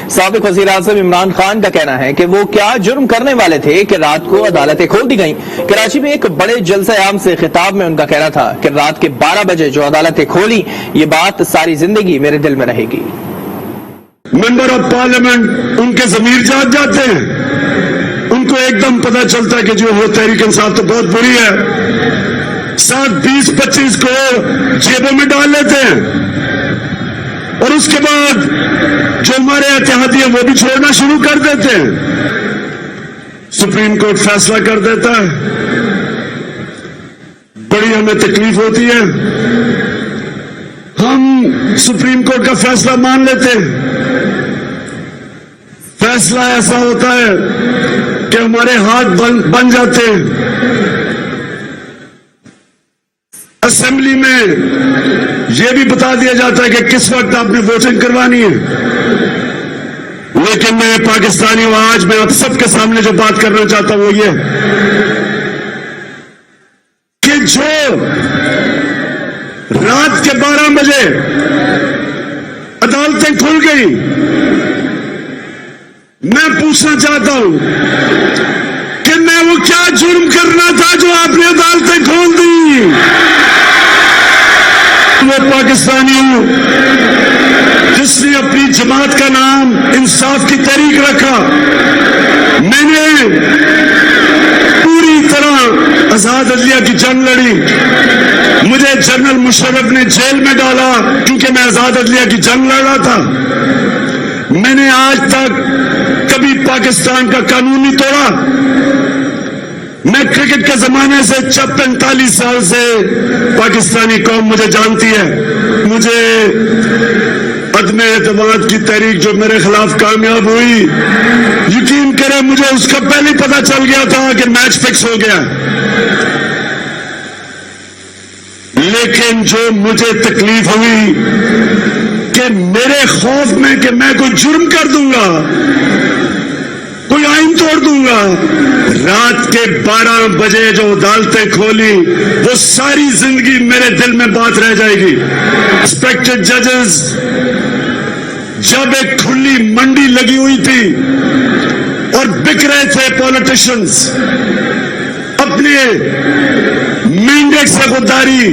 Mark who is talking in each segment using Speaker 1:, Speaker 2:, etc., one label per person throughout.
Speaker 1: سابق وزیر اعظم عمران خان کا کہنا ہے کہ وہ کیا جرم کرنے والے تھے کہ رات کو عدالتیں کھول دی گئیں۔ کراچی میں ایک بڑے جلسہ عام سے خطاب میں ان کا کہنا تھا کہ رات کے 12 بجے جو عدالتیں کھولی، یہ بات ساری زندگی میرے دل میں رہے گی۔
Speaker 2: ممبر آف پارلیمنٹ ان کے ضمیر جاگ جاتے ہیں، ان کو ایک دم پتہ چلتا ہے کہ جو وہ تحریک انصاف تو بہت بری ہے، ساتھ 20-25 کو جیبوں میں ڈال لیتے ہیں، اور اس کے بعد جو ہمارے اتحادی ہیں وہ بھی چھوڑنا شروع کر دیتے ہیں۔ سپریم کورٹ فیصلہ کر دیتا ہے، بڑی ہمیں تکلیف ہوتی ہے، ہم سپریم کورٹ کا فیصلہ مان لیتے ہیں۔ فیصلہ ایسا ہوتا ہے کہ ہمارے ہاتھ بن جاتے ہیں۔ اسمبلی میں یہ بھی بتا دیا جاتا ہے کہ کس وقت آپ نے ووٹنگ کروانی ہے، لیکن میں پاکستانی ہوں، آج میں آپ سب کے سامنے جو بات کرنا چاہتا ہوں وہ یہ کہ جو رات کے 12 بجے عدالتیں کھل گئی، میں پوچھنا چاہتا ہوں کہ میں وہ کیا جرم کرنا تھا جو آپ نے عدالتیں کھول دی؟ وہ پاکستانی ہوں جس نے اپنی جماعت کا نام انصاف کی تحریک رکھا، میں نے پوری طرح آزاد عدلیہ کی جنگ لڑی، مجھے جنرل مشرف نے جیل میں ڈالا کیونکہ میں آزاد عدلیہ کی جنگ لڑ رہا تھا۔ میں نے آج تک کبھی پاکستان کا قانون نہیں توڑا۔ میں کرکٹ کے زمانے سے 45 سال سے پاکستانی قوم مجھے جانتی ہے۔ مجھے عدم اعتماد کی تحریک جو میرے خلاف کامیاب ہوئی، یقین کریں مجھے اس کا پہلے پتا چل گیا تھا کہ میچ فکس ہو گیا، لیکن جو مجھے تکلیف ہوئی کہ میرے خوف میں کہ میں کوئی جرم کر دوں گا، کوئی آئین توڑ دوں گا، رات کے 12 بجے جو عدالتیں کھولی وہ ساری زندگی میرے دل میں بات رہ جائے گی۔ ریسپیکٹڈ ججز، جب ایک کھلی منڈی لگی ہوئی تھی اور بک رہے تھے پولیٹیشنز، اپنے مینڈیٹ سے غداری،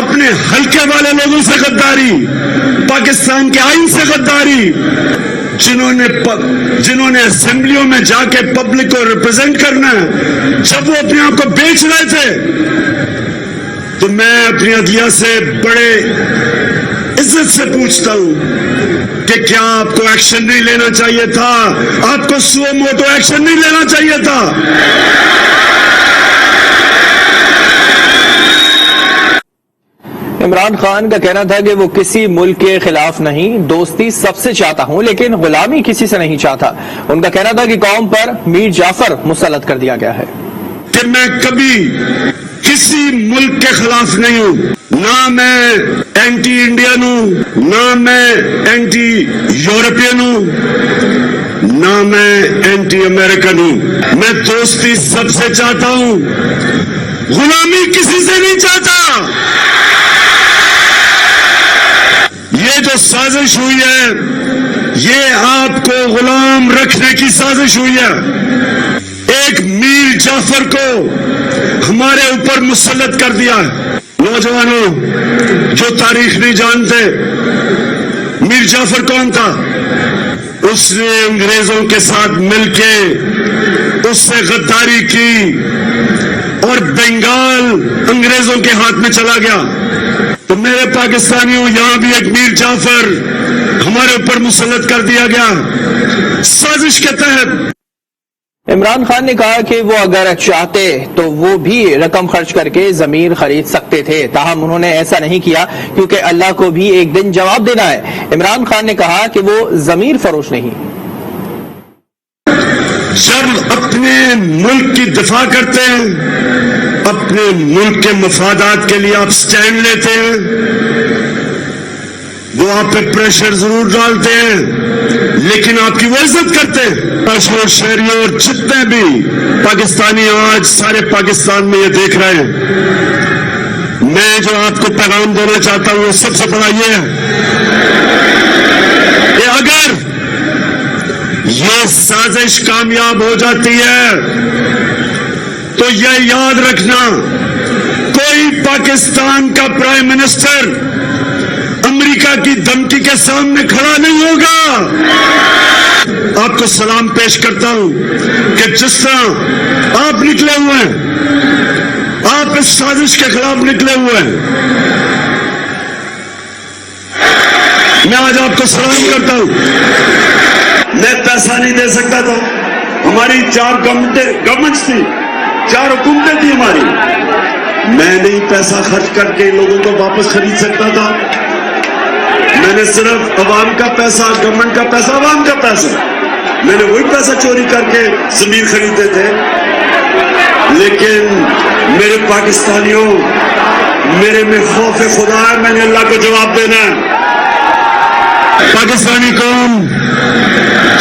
Speaker 2: اپنے حلقے والے لوگوں سے غداری، پاکستان کے آئین سے غداری، جنہوں نے اسمبلیوں میں جا کے پبلک کو ریپرزینٹ کرنا ہے، جب وہ اپنے آپ کو بیچ رہے تھے، تو میں اپنی عدلیہ سے بڑے عزت سے پوچھتا ہوں کہ کیا آپ کو ایکشن نہیں لینا چاہیے تھا؟ آپ کو سو موٹو ایکشن نہیں لینا چاہیے تھا؟
Speaker 1: عمران خان کا کہنا تھا کہ وہ کسی ملک کے خلاف نہیں، دوستی سب سے چاہتا ہوں لیکن غلامی کسی سے نہیں چاہتا۔ ان کا کہنا تھا کہ قوم پر میر جعفر مسلط کر دیا گیا ہے۔
Speaker 2: کہ میں کبھی کسی ملک کے خلاف نہیں ہوں، نہ میں اینٹی انڈین ہوں، نہ میں اینٹی یورپین ہوں، نہ میں اینٹی امریکن ہوں۔ میں دوستی سب سے چاہتا ہوں، غلامی کسی سے نہیں چاہتا۔ یہ جو سازش ہوئی ہے، یہ آپ کو غلام رکھنے کی سازش ہوئی ہے۔ ایک میر جعفر کو ہمارے اوپر مسلط کر دیا ہے۔ نوجوانوں جو تاریخ نہیں جانتے، میر جعفر کون تھا؟ اس نے انگریزوں کے ساتھ مل کے اس سے غداری کی اور بنگال انگریزوں کے ہاتھ میں چلا گیا۔ تو میرے پاکستانیوں، یہاں بھی ایک میر جعفر ہمارے اوپر مسلط کر دیا گیا سازش کے تحت۔
Speaker 1: عمران خان نے کہا کہ وہ اگر چاہتے تو وہ بھی رقم خرچ کر کے زمین خرید سکتے تھے، تاہم انہوں نے ایسا نہیں کیا کیونکہ اللہ کو بھی ایک دن جواب دینا ہے۔ عمران خان نے کہا کہ وہ ضمیر فروش نہیں۔
Speaker 2: جب اپنے ملک کی دفاع کرتے ہیں، اپنے ملک کے مفادات کے لیے آپ سٹینڈ لیتے ہیں، وہ آپ پہ پریشر ضرور ڈالتے ہیں لیکن آپ کی وہ عزت کرتے ہیں۔ اشور شہری اور جتنے بھی پاکستانی آج سارے پاکستان میں یہ دیکھ رہے ہیں، میں جو آپ کو پیغام دینا چاہتا ہوں وہ سب سے بڑا یہ ہے کہ اگر سازش کامیاب ہو جاتی ہے تو یہ یاد رکھنا، کوئی پاکستان کا پرائم منسٹر امریکہ کی دھمکی کے سامنے کھڑا نہیں ہوگا۔ آپ کو سلام پیش کرتا ہوں کہ جس طرح آپ نکلے ہوئے ہیں، آپ اس سازش کے خلاف نکلے ہوئے ہیں، میں آج آپ کو سلام کرتا ہوں۔ میں پیسہ نہیں دے سکتا تھا، ہماری 4 گورنمنٹس تھی، 4 حکومتیں تھی ہماری، میں نہیں پیسہ خرچ کر کے لوگوں کو واپس خرید سکتا تھا۔ میں نے صرف عوام کا پیسہ، گورنمنٹ کا پیسہ، عوام کا پیسہ، میں نے وہی پیسہ چوری کر کے زمین خریدے تھے۔ لیکن میرے پاکستانیوں، میرے میں خوف خدا ہے، میں نے اللہ کو جواب دینا ہے۔ پاکستانی قوم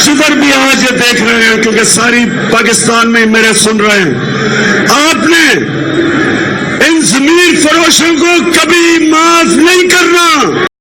Speaker 2: جدھر بھی آج یہ دیکھ رہے ہیں، کیونکہ ساری پاکستان میں میرے سن رہے ہیں، آپ نے ان زمین فروشوں کو کبھی معاف نہیں کرنا۔